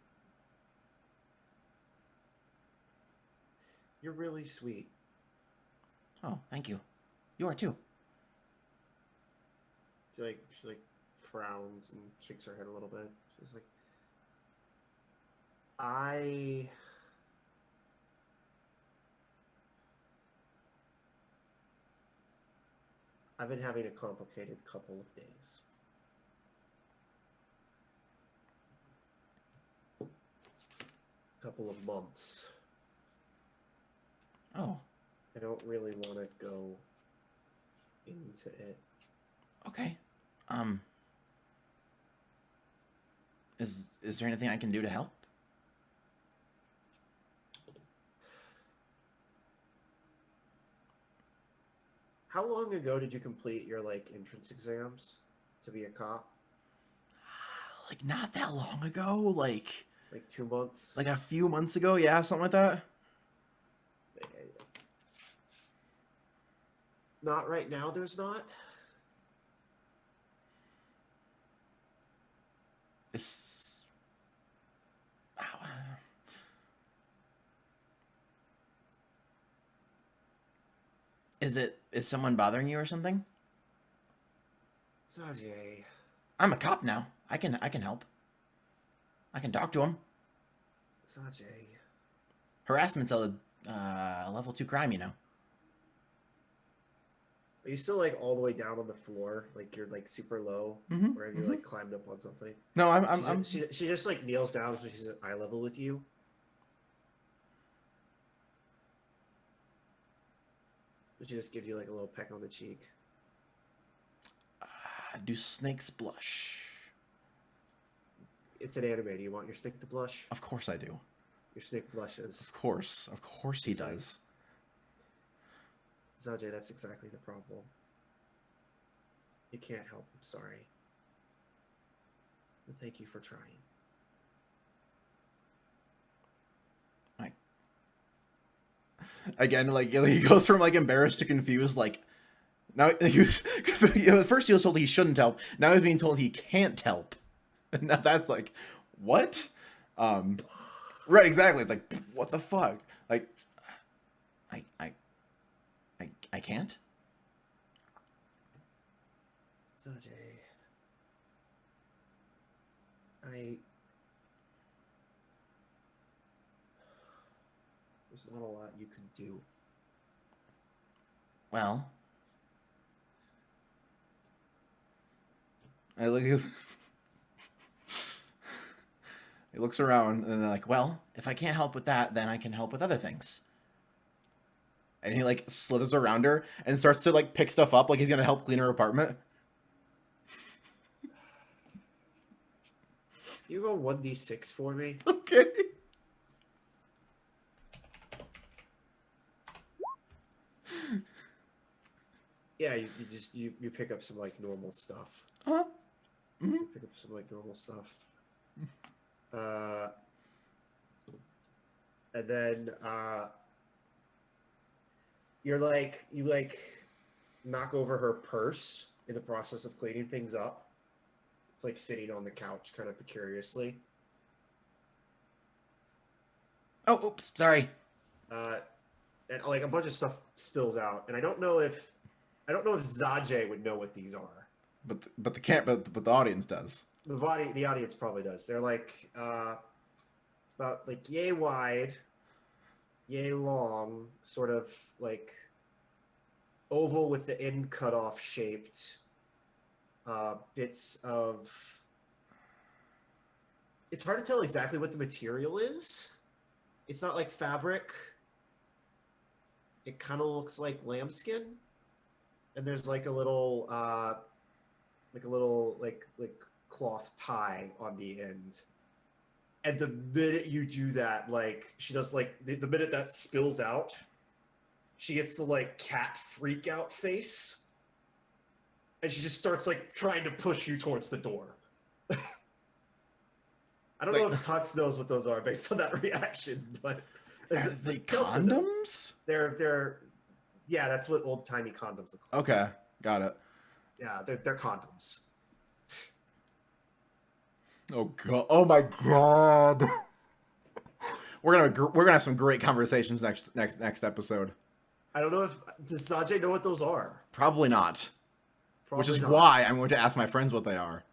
You're really sweet. Oh, thank you. You are too. She like frowns and shakes her head a little bit. She's like, I've been having a complicated couple of days. Couple of months. Oh, I don't really want to go into it. okay. Is there anything I can do to help? How long ago did you complete your like entrance exams to be a cop? Like not that long ago, like 2 months? a few months ago, yeah, something like that. Not right now, there's not. This. Is someone bothering you or something? Sanjay. I'm a cop now. I can help. I can talk to him. Sanjay. Harassment's a level 2 crime, you know. Are you still like all the way down on the floor? Like you're like super low, Mm-hmm, or have you like climbed up on something? No, I'm. She just like kneels down so she's at eye level with you. She just gives you like a little peck on the cheek. Do snakes blush? It's an anime. Do you want your snake to blush? Of course I do. Your snake blushes. Of course he does. Zajay, that's exactly the problem. You can't help. I'm sorry. But thank you for trying. Again, like he goes from like embarrassed to confused. Like now, because at first he was told he shouldn't help. Now he's being told he can't help. And now that's like, what? Right, exactly. It's like, what the fuck? Like, I can't. Zajay, there's not a lot you can do. Well, I look. He looks around and they're like, well, if I can't help with that, then I can help with other things. And he like slithers around her and starts to like pick stuff up like he's gonna help clean her apartment. You go 1d6 for me. Okay. Yeah, you pick up some like normal stuff. Huh? Mm-hmm. You pick up some like normal stuff. And then you knock over her purse in the process of cleaning things up. It's like sitting on the couch kind of precariously. Oh, oops, sorry. And like a bunch of stuff spills out, and I don't know if Zajay would know what these are. But the audience does. The audience probably does. They're like about like yay wide, yay long, sort of like oval with the end cut off shaped bits of. It's hard to tell exactly what the material is. It's not like fabric. It kind of looks like lambskin, and there's like a little cloth tie on the end. And the minute you do that, like she does, like the minute that spills out, she gets the like cat freak out face, and she just starts like trying to push you towards the door. I don't know if Tux knows what those are based on that reaction, but Are they condoms? They're yeah, that's what old timey condoms look like. Okay, got it. Yeah, they're condoms. Oh god! Oh my god! We're gonna have some great conversations next episode. I don't know if does Zajay know what those are. Probably not. Probably Which is not. why I'm going to ask my friends what they are.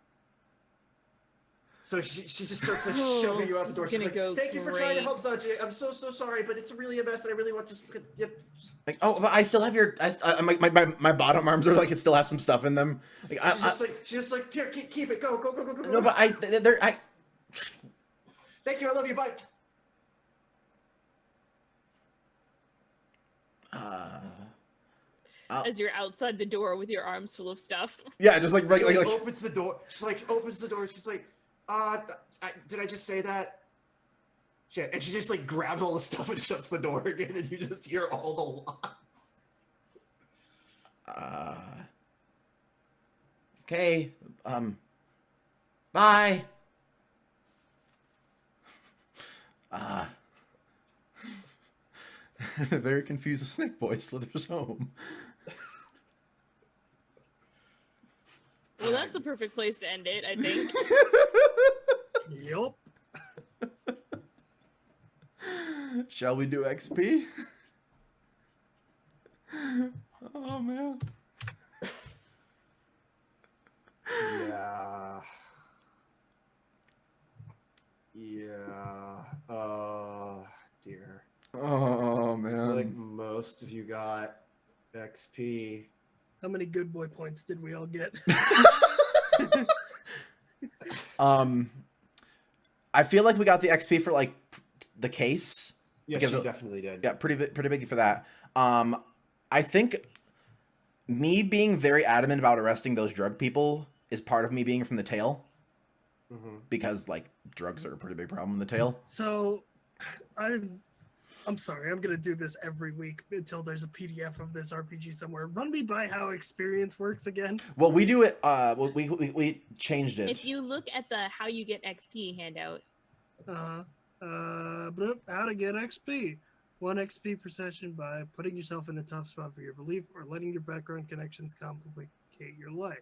So she just starts like shoving you out the door. She's like, "Thank you for trying to help, Zajay. I'm so sorry, but it's really a mess, and I really want to." Yep. Like, oh, but I still have your. My bottom arms are like it still has some stuff in them. Like, she's just like, here, keep it, go. No, but they're. Thank you, I love you, bye. As you're outside the door with your arms full of stuff. Yeah, just like She opens the door. She like opens the door. She's like, did I just say that? Shit. And she just like grabs all the stuff and shuts the door again, and you just hear all the locks. Okay. Bye. Very confused snake boy slithers home. Well, that's the perfect place to end it, I think. Yup. Shall we do XP? Oh man. Yeah. Dear. Oh I feel like man. most of you got XP. How many good boy points did we all get? I feel like we got the XP for like the case. Yes, Because you definitely did. Yeah, pretty big for that. I think me being very adamant about arresting those drug people is part of me being from the tail, because like drugs are a pretty big problem in the tail. So, I'm sorry. I'm gonna do this every week until there's a PDF of this RPG somewhere. Run me by how experience works again. Well, we do it. We changed it. If you look at the how you get XP handout, How to get XP. 1 XP per session by putting yourself in a tough spot for your belief or letting your background connections complicate your life.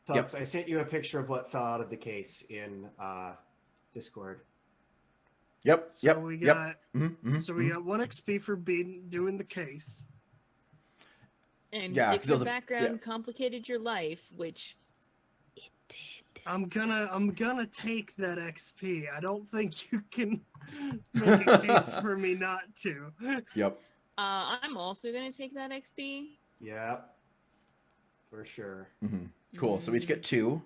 Tux, I sent you a picture of what fell out of the case in Discord. Yep. So we got So we got 1 XP for doing the case. and Yeah, if 'cause your those are- background complicated your life, which it did. I'm gonna take that XP. I don't think you can make a case for me not to. Yep. I'm also gonna take that XP. Yeah, for sure. Cool. So we each get 2.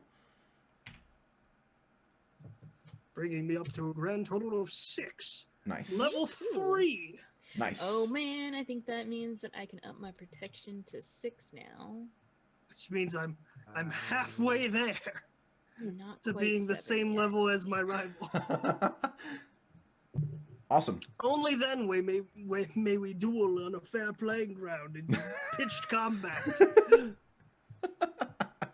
Bringing me up to a grand total of 6. Nice. Level 3. Nice. Oh man, I think that means that I can up my protection to 6 now. Which means I'm halfway there Not to quite being the 7 same yet. level as my rival. Awesome. Only then may we duel on a fair playing ground in pitched combat.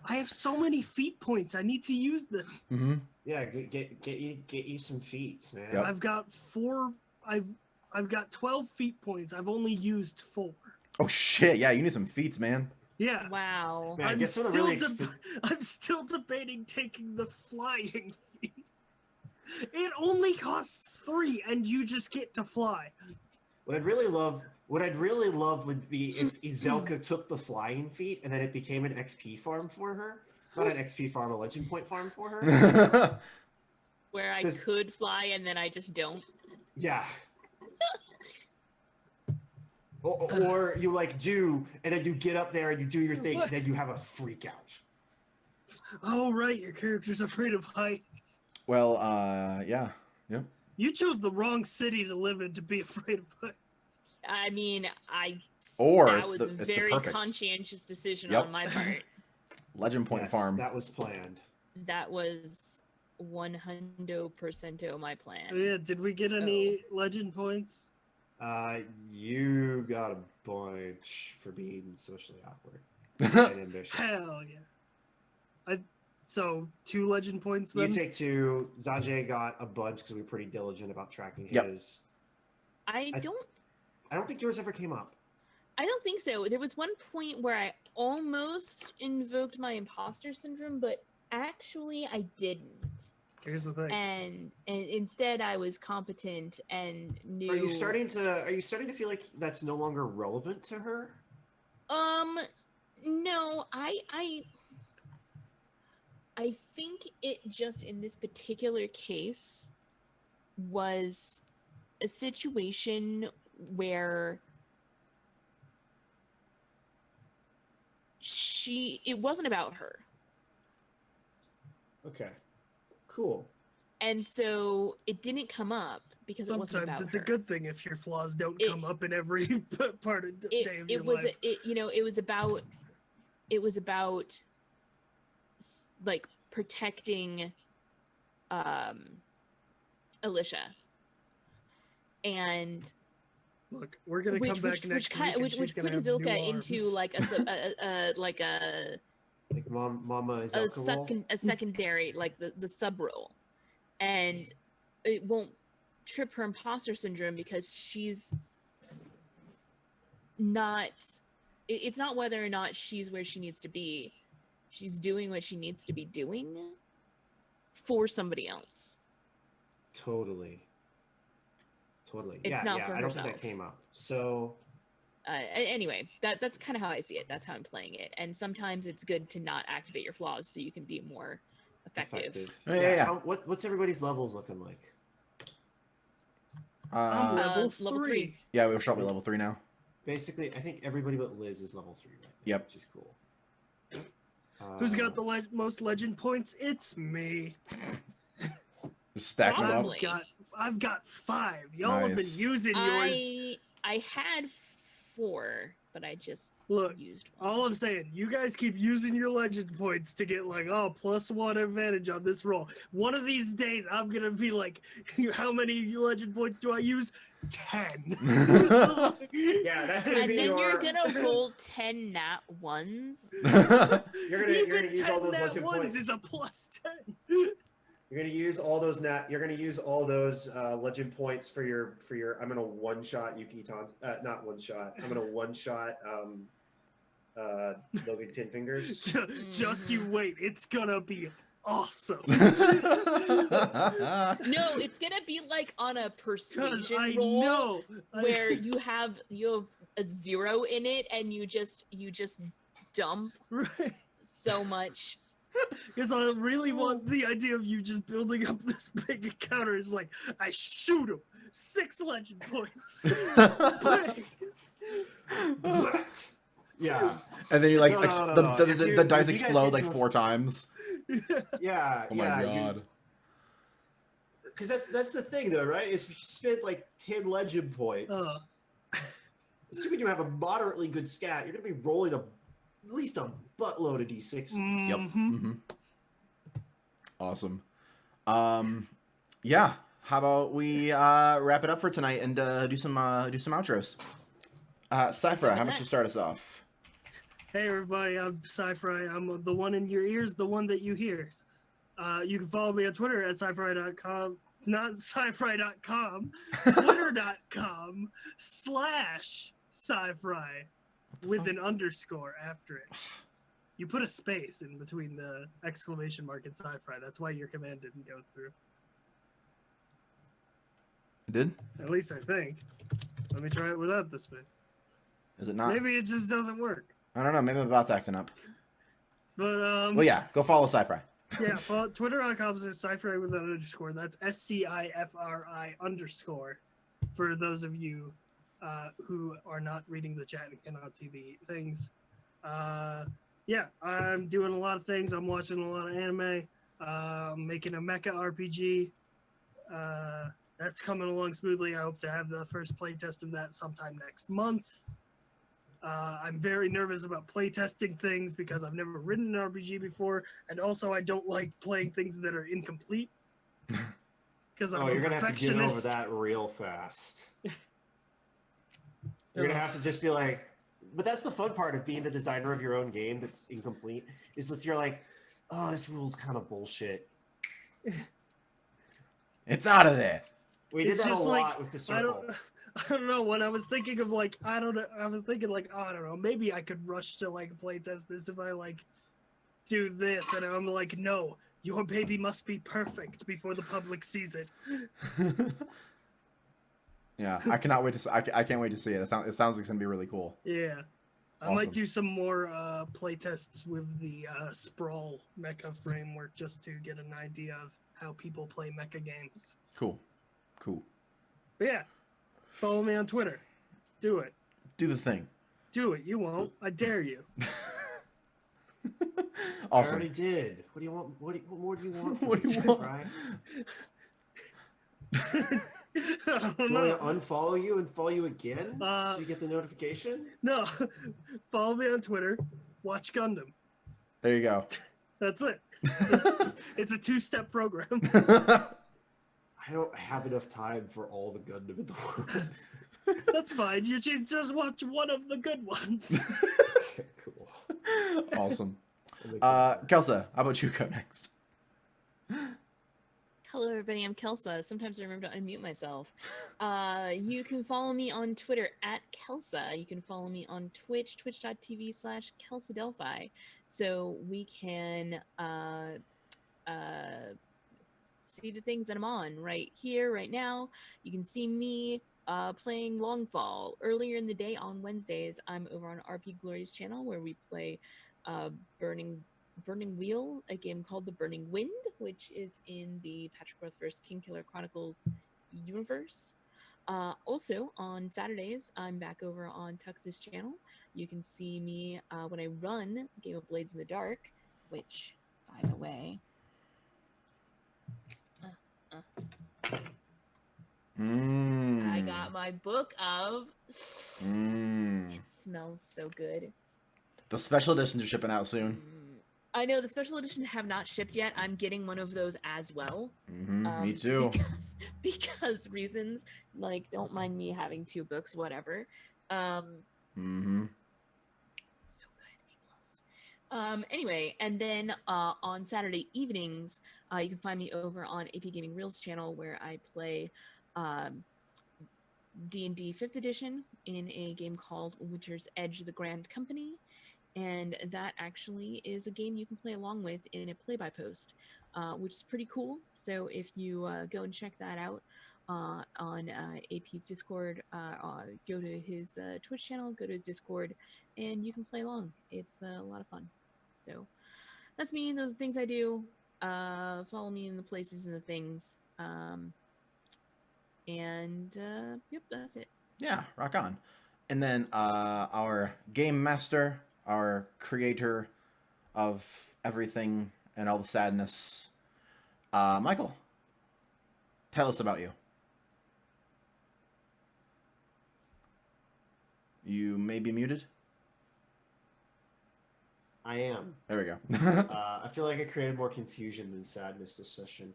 I have so many feat points. I need to use them. Yeah, get you some feats, man. Yep. I've got 4. I've got 12 feat points. I've only used 4. Oh shit! Yeah, you need some feats, man. Yeah. Wow. Man, I'm get some still, really I'm still debating taking the flying feat. It only costs 3, and you just get to fly. What I'd really love would be if Izelka took the flying feat and then it became an XP farm for her. Not an XP farm, a legend point farm for her. Where I 'Cause- could fly and then I just don't. Yeah. Or you like do, and then you get up there and you do your thing, and then you have a freak out. Oh, right. Your character's afraid of heights. Well, yeah. Yep. You chose the wrong city to live in to be afraid of heights. I mean, Or that it's was the- a it's the very perfect. conscientious decision Yep. on my part. Legend point Yes, farm. that was planned. That was 100% my plan. Oh, yeah. Did we get any legend points? You got a bunch for being socially awkward and ambitious. Hell yeah. So 2 legend points You then? take 2. Zajay got a bunch because we were pretty diligent about tracking Yep. his. I I- don't I don't think yours ever came up. think so. There was one point where I almost invoked my imposter syndrome, but actually I didn't. Here's the thing. And instead I was competent and knew Are you starting to feel like that's no longer relevant to her? No, I think it just in this particular case was a situation where it wasn't about her. Okay. Cool. And so it didn't come up because it wasn't Sometimes about it's her. a good thing if your flaws don't It- come up in every part of the day of your it was life. it was about like protecting Alicia, and Look, we're gonna come back next week, and she's which gonna put have Azilka new into arms. like a Like Mama is alcohol. a secondary, like the sub role, and it won't trip her imposter syndrome because she's not. It's not whether or not she's where she needs to be. She's doing what she needs to be doing for somebody else. Totally. It's yeah, not yeah. for I don't think that herself. came up. So Anyway, that's kind of how I see it. That's how I'm playing it. And sometimes it's good to not activate your flaws so you can be more effective. Yeah. What's everybody's levels looking like? I'm level level 3. three. Yeah, we're probably level 3 now. basically, I think everybody but Liz is level 3 right now, Yep. which is cool. Who's got the most legend points? It's me. Just stack them up. Probably. I've got 5. Y'all have been Nice. using yours. I had 4, but I just Look, used one. all I'm saying, you guys keep using your legend points to get like, oh, +1 advantage on this roll. One of these days, I'm gonna be like, how many legend points do I use? 10. Yeah, that's gonna And be then your. you're gonna roll 10 nat ones. You're gonna Even use 10 all those nat legend ones points. is a +10. You're gonna use all those You're gonna use all those legend points for your. I'm gonna one shot Yuki Taunt. Not one shot. I'm gonna one shot Logan Tin Fingers. Just you wait. It's gonna be awesome. No, it's gonna be like on a Because persuasion I roll know. where you have a 0 in it and you just dump Right. so much. Because I really want the idea of you just building up this big encounter. Is like, I shoot him. 6 legend points. Bang. Yeah. And then you like No, ex- no, no, the, no. the, If the, you- the if dice you guys explode get like to a- 4 times. Yeah. Oh my god. Because that's the thing though, right? Is if you spend like 10 legend points. Assuming you have a moderately good scat, you're gonna be rolling at least a buttload of d6s. Yep. Mhm. Mm-hmm. Awesome. Yeah. How about we wrap it up for tonight and do some outros. Cypher, how about you start us off? Hey everybody, I'm Sci-Fry. I'm the one in your ears, the one that you hear. You can follow me on Twitter at sci-fi.com, not sci-fi.com, twitter.com/sci-fi with an underscore after it. You put a space in between the exclamation mark and sci-fi. That's why your command didn't go through. It did? At least I think. Let me try it without the space. Is it not? Maybe it just doesn't work. I don't know. Maybe my bot's acting up. But Well, yeah. Go follow Cypher. yeah, follow twitter.com/sci-fi with an underscore. That's SCIFRI_ for those of you who are not reading the chat and cannot see the things. Yeah, I'm doing a lot of things. I'm watching a lot of anime. I'm making a mecha RPG. That's coming along smoothly. I hope to have the first playtest of that sometime next month. I'm very nervous about playtesting things because I've never written an RPG before, and also I don't like playing things that are incomplete. Because I'm You're a gonna have to get over perfectionist. that real fast. You're gonna have to just be like, but that's the fun part of being the designer of your own game that's incomplete, is if you're like, oh, this rule's kind of bullshit. It's out of there. We did It's that a just like, lot with the circle. I don't know. When I was thinking of like, I don't know. Maybe I could rush to like playtest this if I like do this, and I'm like, no, your baby must be perfect before the public sees it. Yeah, I cannot wait to. I can't wait to see it. It sounds like it's gonna be really cool. Yeah. I Awesome. might do some more playtests with the sprawl mecha framework just to get an idea of how people play mecha games. Cool. But yeah, follow me on Twitter. Do it. Do the thing. Do it. You won't. I dare you. I Awesome. already did. What do you want? What more do you want? What do you from me, want? Ryan? I don't Do you know. want to unfollow you and follow you again so you get the notification? No. Follow me on Twitter. Watch Gundam. There you go. That's it. It's a 2-step program. I don't have enough time for all the Gundam in the world. That's fine. You should just watch one of the good ones. Okay, cool. Awesome. I'll make that. Kelsa, how about you go next? Hello, everybody. I'm Kelsa. Sometimes I remember to unmute myself. You can follow me on Twitter at Kelsa. You can follow me on Twitch, twitch.tv/KelsaDelphi. So we can see the things that I'm on right here, right now. You can see me playing Longfall. Earlier in the day on Wednesdays, I'm over on RP Glory's channel where we play Burning Wheel, a game called The Burning Wind, which is in the Patrick Rothfuss King Killer Chronicles universe. Also, on Saturdays, I'm back over on Tux's channel. You can see me when I run Game of Blades in the Dark, which, by the way, I got my book of. It smells so good. The special editions are shipping out soon. I know the special edition have not shipped yet. I'm getting one of those as well. Me too. Because reasons, like, don't mind me having 2 books, whatever. So good, A+. Anyway, and then on Saturday evenings, you can find me over on AP Gaming Reels channel, where I play D&D 5th edition in a game called Winter's Edge: The Grand Company. And that actually is a game you can play along with in a play-by-post, which is pretty cool. So if you go and check that out on AP's Discord, go to his Twitch channel, go to his Discord, and you can play along. It's a lot of fun. So that's me. Those are the things I do. Follow me in the places and the things. Yep, that's it. Yeah, rock on. And then our game master, our creator of everything and all the sadness, Michael, tell us about you. You may be muted. I am. There we go. I feel like I created more confusion than sadness this session.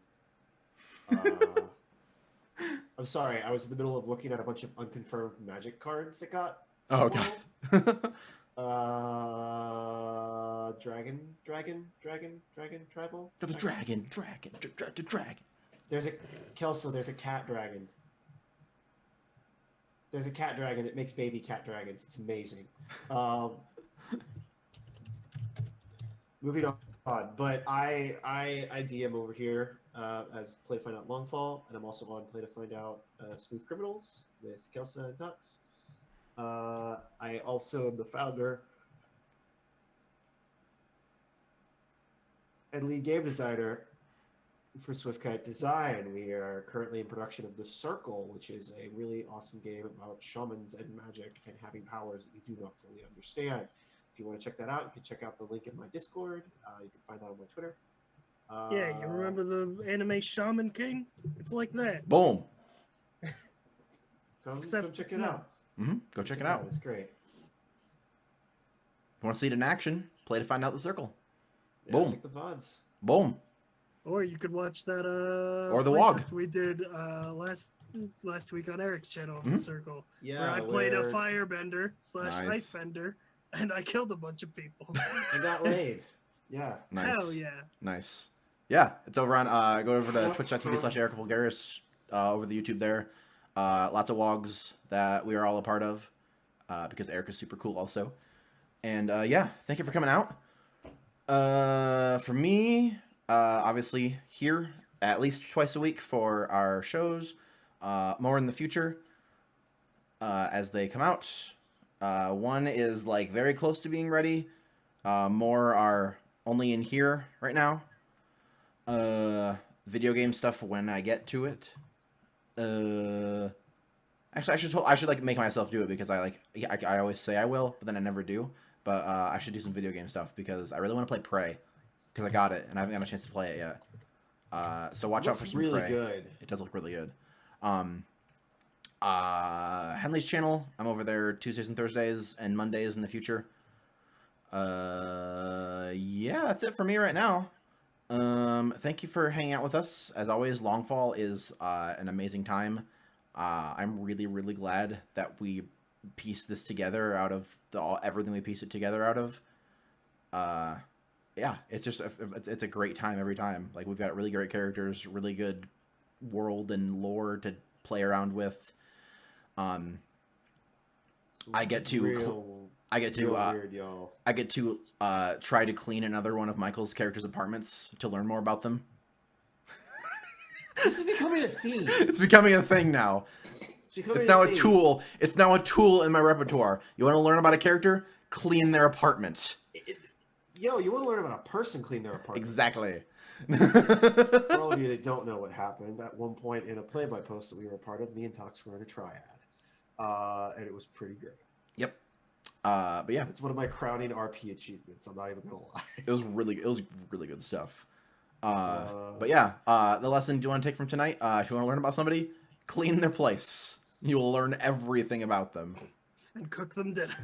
I'm sorry, I was in the middle of looking at a bunch of unconfirmed magic cards that got Oh, spoiled. God. Dragon, tribal? The dragon. There's a cat dragon. There's a cat dragon that makes baby cat dragons. It's amazing. Moving on, but I DM over here as Play to Find Out Longfall, and I'm also on Play to Find Out Smooth Criminals with Kelsa and Tux. I also am the founder and lead game designer for Swift-Kite Design. We are currently in production of The Circle, which is a really awesome game about shamans and magic and having powers that you do not fully understand. If you want to check that out, you can check out the link in my Discord. You can find that on my Twitter. Yeah, you remember the anime Shaman King? It's like that. Boom. Come Except check it's it not. out. Go check it out. It's great. Want to see it in action? Play to Find Out the Circle. Yeah, Boom. check the VODs. Boom. Or you could watch that Or the WOG. playtest we did last week on Eric's channel of Mhm. The Circle. Yeah, where I played a where firebender / Nice. icebender, and I killed a bunch of people. I got laid. Yeah. Nice. Hell yeah. Nice. Yeah, it's over on, go over to twitch.tv/EricVulgaris, over the YouTube there. Lots of WOGs that we are all a part of, because Eric is super cool also. And, yeah, thank you for coming out. For me, obviously here at least twice a week for our shows, more in the future, as they come out. One is like very close to being ready. More are only in here right now. Video game stuff when I get to it. Actually, I should like make myself do it, because I always say I will, but then I never do. But I should do some video game stuff, because I really want to play Prey, because I got it and I haven't gotten a chance to play it yet. So watch out for some really Prey. good. It does look really good. Henley's channel, I'm over there Tuesdays and Thursdays and Mondays in the future. Yeah, that's it for me right now. Thank you for hanging out with us. As always, Longfall is an amazing time. I'm really, really glad that we pieced this together out of everything we pieced it together out of. Yeah, it's just it's a great time every time. Like, we've got really great characters, really good world and lore to play around with. I get to Real weird, y'all. I get to try to clean another one of Michael's characters' apartments to learn more about them. This is becoming a theme. It's becoming a thing now. It's now a theme. tool. It's now a tool in my repertoire. You want to learn about a character? Clean their apartment. Yo, you want to learn about a person clean their apartment? Exactly. For all of you that don't know what happened, at one point in a play-by post that we were a part of, me and Tox were in a triad, and it was pretty great. Yep. But yeah, It's one of my crowning RP achievements. I'm not even gonna lie. it was really good stuff. But yeah, the lesson do you want to take from tonight? If you want to learn about somebody, clean their place. You will learn everything about them. And cook them dinner.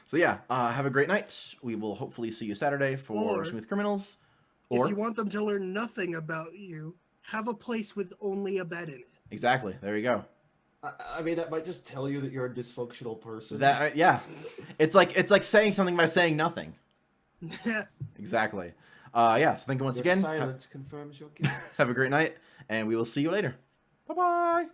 So yeah, have a great night. We will hopefully see you Saturday for Or- Smooth Criminals. If Or you want them to learn nothing about you, have a place with only a bed in it. exactly, there you go. I mean, that might just tell you that you're a dysfunctional person. That yeah, it's like saying something by saying nothing. Yeah. Exactly. Yeah. So thank you once Your again. silence confirms your guilt. Have a great night, and we will see you later. Bye bye.